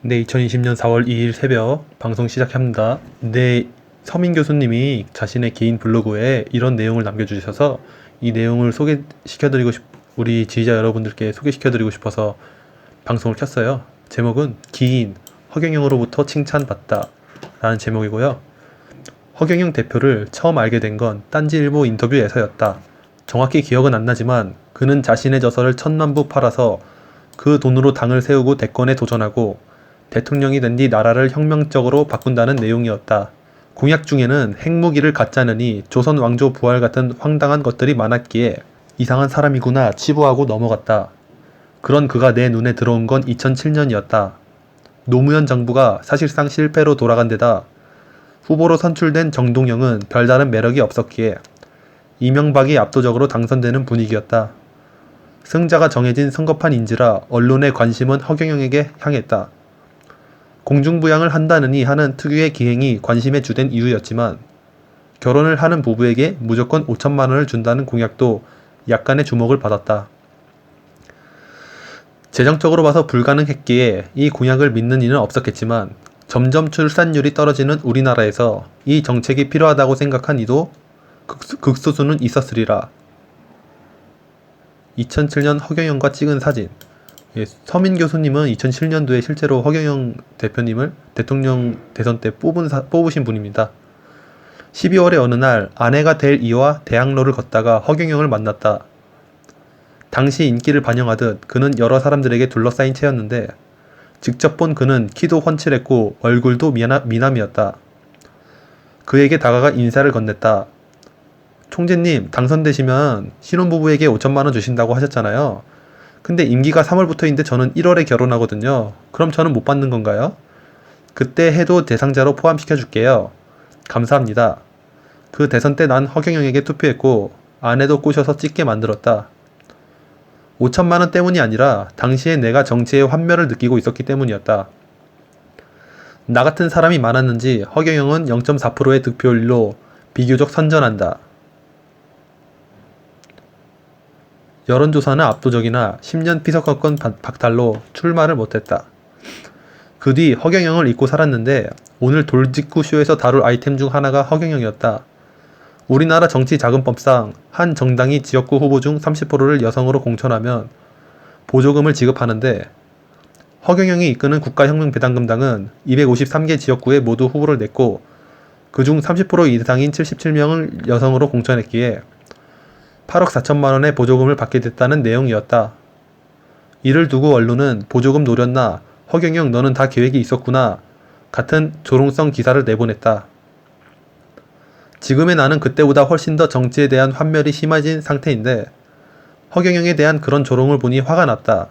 네, 2020년 4월 2일 새벽 방송 시작합니다. 네, 서민 교수님이 자신의 개인 블로그에 이런 내용을 남겨주셔서 이 내용을 우리 지휘자 여러분들께 소개시켜드리고 싶어서 방송을 켰어요. 제목은 기인, 허경영으로부터 칭찬받다 라는 제목이고요. 허경영 대표를 처음 알게 된 건 딴지일보 인터뷰에서였다. 정확히 기억은 안 나지만 그는 자신의 저서를 1,000만 부 팔아서 그 돈으로 당을 세우고 대권에 도전하고 대통령이 된 뒤 나라를 혁명적으로 바꾼다는 내용이었다. 공약 중에는 핵무기를 갖자느니 조선 왕조 부활 같은 황당한 것들이 많았기에 이상한 사람이구나 치부하고 넘어갔다. 그런 그가 내 눈에 들어온 건 2007년이었다. 노무현 정부가 사실상 실패로 돌아간 데다 후보로 선출된 정동영은 별다른 매력이 없었기에 이명박이 압도적으로 당선되는 분위기였다. 승자가 정해진 선거판인지라 언론의 관심은 허경영에게 향했다. 공중부양을 한다느니 하는 특유의 기행이 관심의 주된 이유였지만 결혼을 하는 부부에게 무조건 5천만 원을 준다는 공약도 약간의 주목을 받았다. 재정적으로 봐서 불가능했기에 이 공약을 믿는 이는 없었겠지만 점점 출산율이 떨어지는 우리나라에서 이 정책이 필요하다고 생각한 이도 극소수는 있었으리라. 2007년 허경영과 찍은 사진. 서민 교수님은 2007년도에 실제로 허경영 대표님을 대통령 대선 때 뽑으신 분입니다. 12월의 어느 날 아내가 될 이와 대학로를 걷다가 허경영을 만났다. 당시 인기를 반영하듯 그는 여러 사람들에게 둘러싸인 채였는데 직접 본 그는 키도 훤칠했고 얼굴도 미남이었다. 그에게 다가가 인사를 건넸다. 총재님, 당선되시면 신혼부부에게 5천만 원 주신다고 하셨잖아요. 근데 임기가 3월부터인데 저는 1월에 결혼하거든요. 그럼 저는 못 받는 건가요? 그때 해도 대상자로 포함시켜 줄게요. 감사합니다. 그 대선 때 난 허경영에게 투표했고 아내도 꼬셔서 찍게 만들었다. 5천만 원 때문이 아니라 당시에 내가 정치의 환멸을 느끼고 있었기 때문이었다. 나 같은 사람이 많았는지 허경영은 0.4%의 득표율로 비교적 선전한다. 여론조사는 압도적이나 10년 피선거권 박탈로 출마를 못했다. 그 뒤 허경영을 잊고 살았는데 오늘 돌직구 쇼에서 다룰 아이템 중 하나가 허경영이었다. 우리나라 정치 자금법상 한 정당이 지역구 후보 중 30%를 여성으로 공천하면 보조금을 지급하는데 허경영이 이끄는 국가혁명배당금당은 253개 지역구에 모두 후보를 냈고 그중 30% 이상인 77명을 여성으로 공천했기에 8억 4천만 원의 보조금을 받게 됐다는 내용이었다. 이를 두고 언론은 보조금 노렸나, 허경영 너는 다 계획이 있었구나 같은 조롱성 기사를 내보냈다. 지금의 나는 그때보다 훨씬 더 정치에 대한 환멸이 심해진 상태인데 허경영에 대한 그런 조롱을 보니 화가 났다.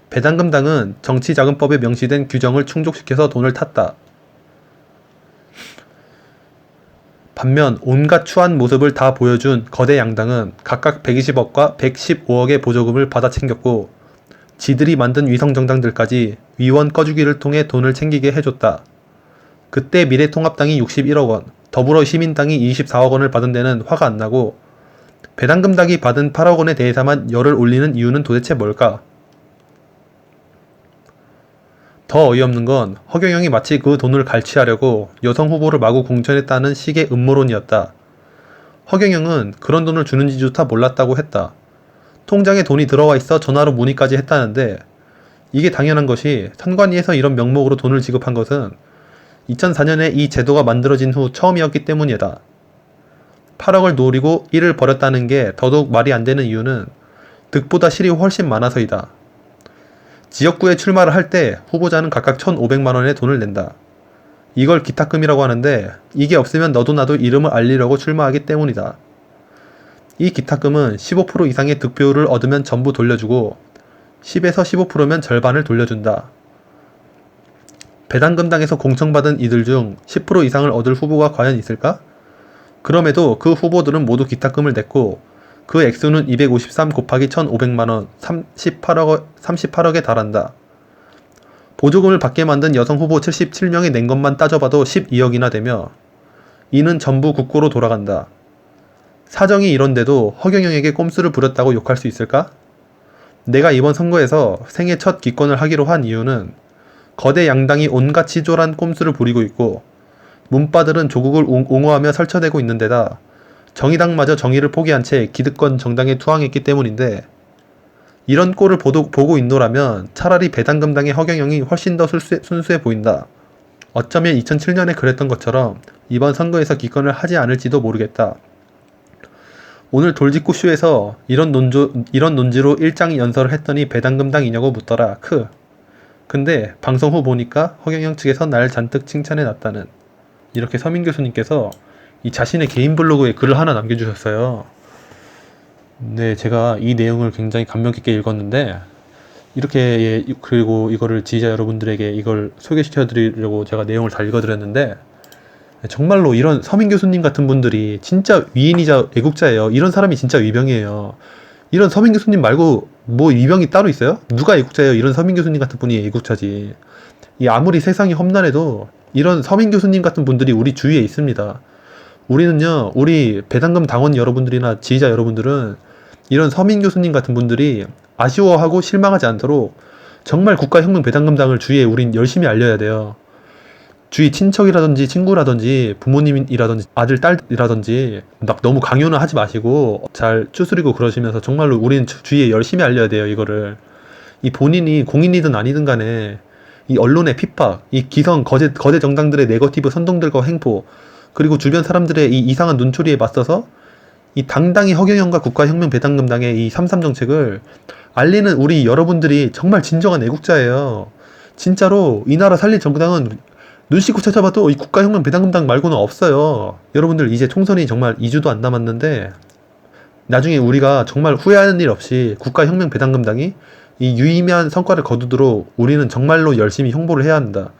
배당금당은 정치자금법에 명시된 규정을 충족시켜서 돈을 탔다. 반면 온갖 추한 모습을 다 보여준 거대 양당은 각각 120억과 115억의 보조금을 받아 챙겼고 지들이 만든 위성정당들까지 위원 꺼주기를 통해 돈을 챙기게 해줬다. 그때 미래통합당이 61억 원, 더불어시민당이 24억 원을 받은 데는 화가 안 나고 배당금당이 받은 8억 원에 대해서만 열을 올리는 이유는 도대체 뭘까? 더 어이없는 건 허경영이 마치 그 돈을 갈취하려고 여성 후보를 마구 공천했다는 식의 음모론이었다. 허경영은 그런 돈을 주는지조차 몰랐다고 했다. 통장에 돈이 들어와 있어 전화로 문의까지 했다는데 이게 당연한 것이 선관위에서 이런 명목으로 돈을 지급한 것은 2004년에 이 제도가 만들어진 후 처음이었기 때문이다. 8억을 노리고 일을 벌였다는 게 더더욱 말이 안 되는 이유는 득보다 실이 훨씬 많아서이다. 지역구에 출마를 할 때 후보자는 각각 1,500만 원의 돈을 낸다. 이걸 기탁금이라고 하는데 이게 없으면 너도 나도 이름을 알리려고 출마하기 때문이다. 이 기탁금은 15% 이상의 득표율을 얻으면 전부 돌려주고 10에서 15%면 절반을 돌려준다. 배당금당에서 공천받은 이들 중 10% 이상을 얻을 후보가 과연 있을까? 그럼에도 그 후보들은 모두 기탁금을 냈고 그 액수는 253 곱하기 1,500만원 38억에 달한다. 보조금을 받게 만든 여성 후보 77명이 낸 것만 따져봐도 12억이나 되며 이는 전부 국고로 돌아간다. 사정이 이런데도 허경영에게 꼼수를 부렸다고 욕할 수 있을까? 내가 이번 선거에서 생애 첫 기권을 하기로 한 이유는 거대 양당이 온갖 치졸한 꼼수를 부리고 있고 문바들은 조국을 옹호하며 설쳐대고 있는 데다 정의당마저 정의를 포기한 채 기득권 정당에 투항했기 때문인데 이런 꼴을 보고 있노라면 차라리 배당금당의 허경영이 훨씬 더 순수해 보인다. 어쩌면 2007년에 그랬던 것처럼 이번 선거에서 기권을 하지 않을지도 모르겠다. 오늘 돌직구쇼에서 이런 논지로 일장 연설을 했더니 배당금당이냐고 묻더라. 근데 방송 후 보니까 허경영 측에서 날 잔뜩 칭찬해놨다는. 이렇게 서민 교수님께서 이 자신의 개인 블로그에 글을 하나 남겨주셨어요. 네, 제가 이 내용을 굉장히 감명 깊게 읽었는데 이렇게 그리고 이거를 지지자 여러분들에게 이걸 소개시켜 드리려고 제가 내용을 잘 읽어드렸는데 정말로 이런 서민 교수님 같은 분들이 진짜 위인이자 애국자예요. 이런 사람이 진짜 위병이에요. 이런 서민 교수님 말고 뭐 위병이 따로 있어요? 누가 애국자예요? 이런 서민 교수님 같은 분이 애국자지. 이 아무리 세상이 험난해도 이런 서민 교수님 같은 분들이 우리 주위에 있습니다. 우리는요, 우리 배당금 당원 여러분들이나 지지자 여러분들은 이런 서민 교수님 같은 분들이 아쉬워하고 실망하지 않도록 정말 국가혁명 배당금당을 주위에 우린 열심히 알려야 돼요. 주위 친척이라든지 친구라든지 부모님이라든지 아들 딸이라든지 막 너무 강요는 하지 마시고 잘 추스리고 그러시면서 정말로 우리는 주위에 열심히 알려야 돼요. 이거를 이 본인이 공인이든 아니든 간에 이 언론의 핍박, 이 기성 거대 정당들의 네거티브 선동들과 행포, 그리고 주변 사람들의 이 이상한 눈초리에 맞서서 이 당당히 허경영과 국가혁명 배당금당의 이 3.3 정책을 알리는 우리 여러분들이 정말 진정한 애국자예요. 진짜로 이 나라 살릴 정당은 눈 씻고 찾아봐도 이 국가혁명 배당금당 말고는 없어요. 여러분들 이제 총선이 정말 2주도 안 남았는데 나중에 우리가 정말 후회하는 일 없이 국가혁명 배당금당이 이 유의미한 성과를 거두도록 우리는 정말로 열심히 홍보를 해야 한다.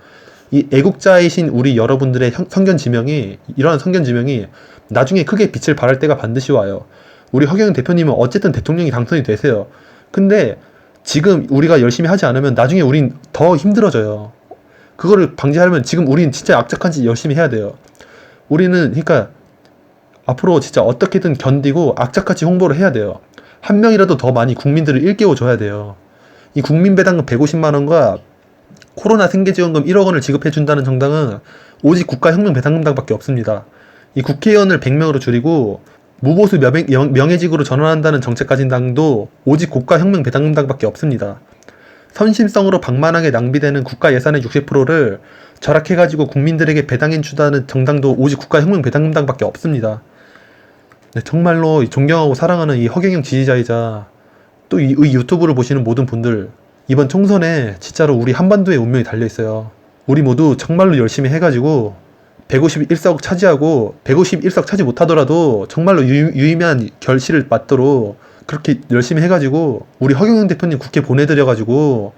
이 애국자이신 우리 여러분들의 이러한 선견지명이 나중에 크게 빛을 발할 때가 반드시 와요. 우리 허경영 대표님은 어쨌든 대통령이 당선이 되세요. 근데 지금 우리가 열심히 하지 않으면 나중에 우린 더 힘들어져요. 그거를 방지하려면 지금 우린 진짜 악착한 짓 열심히 해야 돼요. 우리는 그러니까 앞으로 진짜 어떻게든 견디고 악착같이 홍보를 해야 돼요. 한 명이라도 더 많이 국민들을 일깨워줘야 돼요. 이 국민배당금 150만원과 코로나 생계지원금 1억 원을 지급해준다는 정당은 오직 국가혁명 배당금당밖에 없습니다. 이 국회의원을 100명으로 줄이고 무보수 명예직으로 전환한다는 정책 가진 당도 오직 국가혁명 배당금당밖에 없습니다. 선심성으로 방만하게 낭비되는 국가 예산의 60%를 절약해가지고 국민들에게 배당해주다는 정당도 오직 국가혁명 배당금당밖에 없습니다. 네, 정말로 존경하고 사랑하는 이 허경영 지지자이자 또 이 유튜브를 보시는 모든 분들, 이번 총선에 진짜로 우리 한반도의 운명이 달려있어요. 우리 모두 정말로 열심히 해가지고 151석 차지하고 151석 차지 못하더라도 정말로 유의미한 결실을 맞도록 그렇게 열심히 해가지고 우리 허경영 대표님 국회 보내드려가지고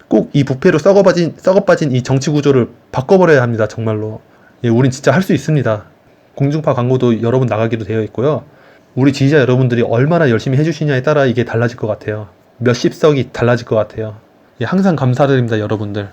꼭 이 부패로 썩어빠진 이 정치 구조를 바꿔버려야 합니다. 정말로. 예, 우린 진짜 할 수 있습니다. 공중파 광고도 여러 번 나가기도 되어 있고요. 우리 지지자 여러분들이 얼마나 열심히 해주시냐에 따라 이게 달라질 것 같아요. 몇십 석이 달라질 것 같아요. 예, 항상 감사드립니다, 여러분들.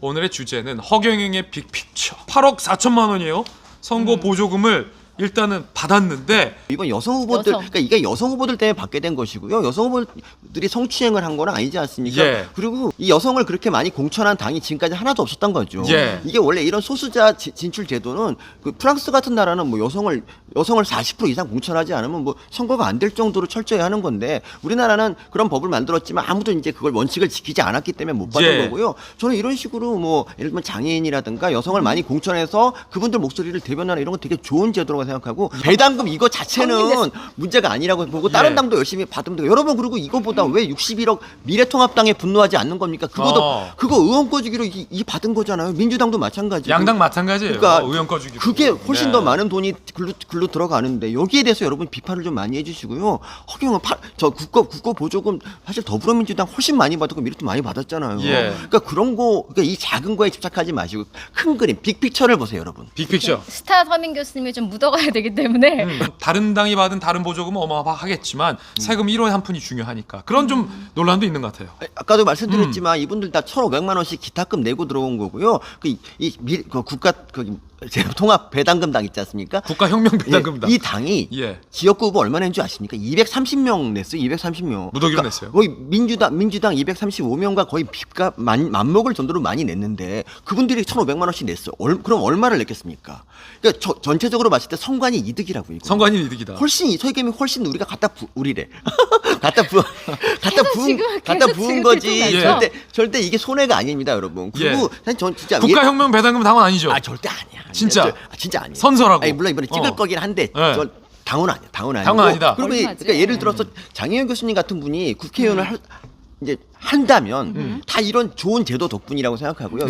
오늘의 주제는 허경영의 빅픽처. 8억 4천만 원이에요. 선거 보조금을 일단은 받았는데 이번 여성 후보들 그러니까 이게 여성 후보들 때문에 받게 된 것이고요. 여성 후보들이 성추행을 한 건 아니지 않습니까? 예. 그리고 이 여성을 그렇게 많이 공천한 당이 지금까지 하나도 없었던 거죠. 예. 이게 원래 이런 소수자 진출 제도는 그 프랑스 같은 나라는 뭐 여성을 40% 이상 공천하지 않으면 뭐 선거가 안 될 정도로 철저히 하는 건데 우리나라는 그런 법을 만들었지만 아무도 이제 그걸 원칙을 지키지 않았기 때문에 못 받은 예. 거고요. 저는 이런 식으로 뭐 예를 들면 장애인이라든가 여성을 많이 공천해서 그분들 목소리를 대변하는 이런 건 되게 좋은 제도라고 생각하고 배당금 이거 자체는 문제가 아니라고 보고 다른 예. 당도 열심히 받으면 돼요. 여러분 그리고 이거보다 왜 61억 미래통합당에 분노하지 않는 겁니까? 그거 의원 꺼주기로 이 받은 거잖아요. 민주당도 마찬가지고. 양당 마찬가지예요. 그러니까 의원 꺼주기. 그게 훨씬 더 많은 돈이 글로 들어가는데 여기에 대해서 여러분 비판을 좀 많이 해주시고요. 허경은 저 국고 보조금 사실 더불어민주당 훨씬 많이 받았고 미래도 많이 받았잖아요. 예. 그러니까 그러니까 이 작은 거에 집착하지 마시고 큰 그림, 빅픽처를 보세요, 여러분. 빅픽처. 스타 서민 교수님이 좀 묻어가야 되기 때문에 다른 당이 받은 다른 보조금은 어마어마하겠지만 세금 1호에 한 푼이 중요하니까 그런 좀 논란도 있는 것 같아요. 아까도 말씀드렸지만 이분들 다 1,500만 원씩 기타금 내고 들어온 거고요. 그 국가 통합 배당금당 있지 않습니까? 국가혁명배당금당. 이 당이 예. 지역구 후보 얼마 낸줄 아십니까? 230명 냈어요. 230명. 무더기로 냈어요. 거의 민주당 235명과 거의 빚값 맞먹을 정도로 많이 냈는데 그분들이 1,500만 원씩 냈어요. 그럼 얼마를 냈겠습니까? 그러니까 전체적으로 봤을 때 선관위 이득이라고 이거. 선관위 이득이다. 훨씬 소위금이 훨씬 우리가 우리래. 지금 갖다 계속 부은 지금 거지. 들통나죠? 절대 이게 손해가 아닙니다, 여러분. 그리고 사실 전 진짜 국가혁명배당금 당원 아니죠? 절대 아니야. 진짜? 진짜 아니에요. 선서라고. 아니, 물론 이번에 찍을 어. 거긴 한데 네. 저 당원 아니야. 당원 아니고. 당원 아니다. 그리고 얼마지? 그러니까 예를 들어서 장혜영 교수님 같은 분이 국회의원을 이제 한다면 다 이런 좋은 제도 덕분이라고 생각하고요.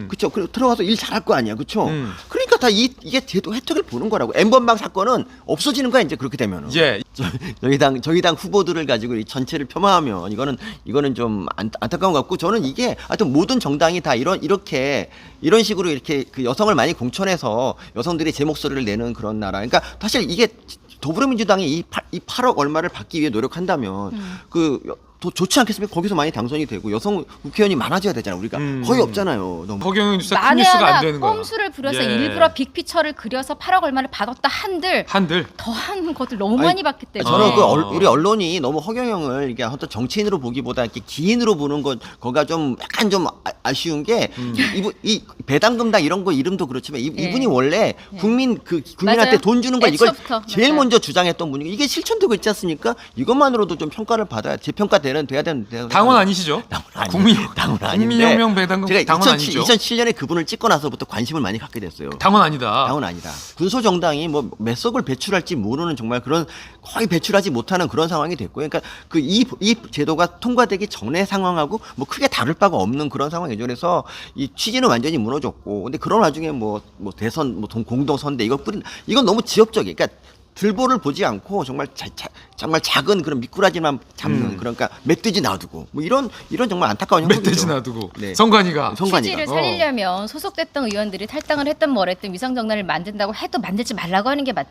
그렇죠. 들어가서 일 잘할 거 아니야, 그렇죠. 그러니까 다 이게 제도 혜택을 보는 거라고. N번방 사건은 없어지는 거야 이제 그렇게 되면은. 예. 저희 당 후보들을 가지고 이 전체를 폄하하면 이거는 좀 안타까운 것 같고 저는 이게 하여튼 모든 정당이 다 이런 식으로 이렇게 그 여성을 많이 공천해서 여성들이 제 목소리를 내는 그런 나라. 그러니까 사실 이게 더불어민주당이 이 8억 얼마를 받기 위해 노력한다면 더 좋지 않겠습니까? 거기서 많이 당선이 되고 여성 국회의원이 많아져야 되잖아요. 우리가 거의 없잖아요. 너무. 허경영 진짜 큰 만에 뉴스가 안 하나 되는 거야. 꼼수를 부려서 예. 일부러 빅피처를 그려서 8억 얼마를 받았다 한들 더한 것들 너무 많이 받기 때문에 저는 우리 언론이 너무 허경영을 이게 어떤 정치인으로 보기보다 이렇게 기인으로 보는 거가 좀 약간 좀 아쉬운 게 이 배당금당 이런 거 이름도 그렇지만 이분이 원래 국민한테 맞아요. 돈 주는 거 이걸 애초부터. 제일 맞아요. 먼저 주장했던 분이고 이게 실천되고 있지 않습니까? 이것만으로도 좀 평가를 받아야 돼야 되는 당원 아니시죠? 당원 아닌데 국민혁명 배당금 제가 당원 아니죠? 2007년에 그분을 찍고 나서부터 관심을 많이 갖게 됐어요. 당원 아니다. 당원 아니다. 군소 정당이 뭐 몇 석을 배출할지 모르는 정말 그런 거의 배출하지 못하는 그런 상황이 됐고요. 그러니까 이 제도가 통과되기 전의 상황하고 뭐 크게 다를 바가 없는 그런 상황이죠. 그래서 이 취지는 완전히 무너졌고, 근데 그런 와중에 뭐 대선 공동 선대 이건 너무 지엽적이에요. 그러니까 들보를 보지 않고 정말 정말 작은 그런 미꾸라지만 잡는 그러니까 멧돼지 놔두고 뭐 이런 정말 안타까운 형국이죠. 멧돼지 놔두고 네. 선관위가 취지를 살리려면 소속됐던 의원들이 탈당을 했든 뭐랬든 위성정당을 만든다고 해도 만들지 말라고 하는 게 맞죠.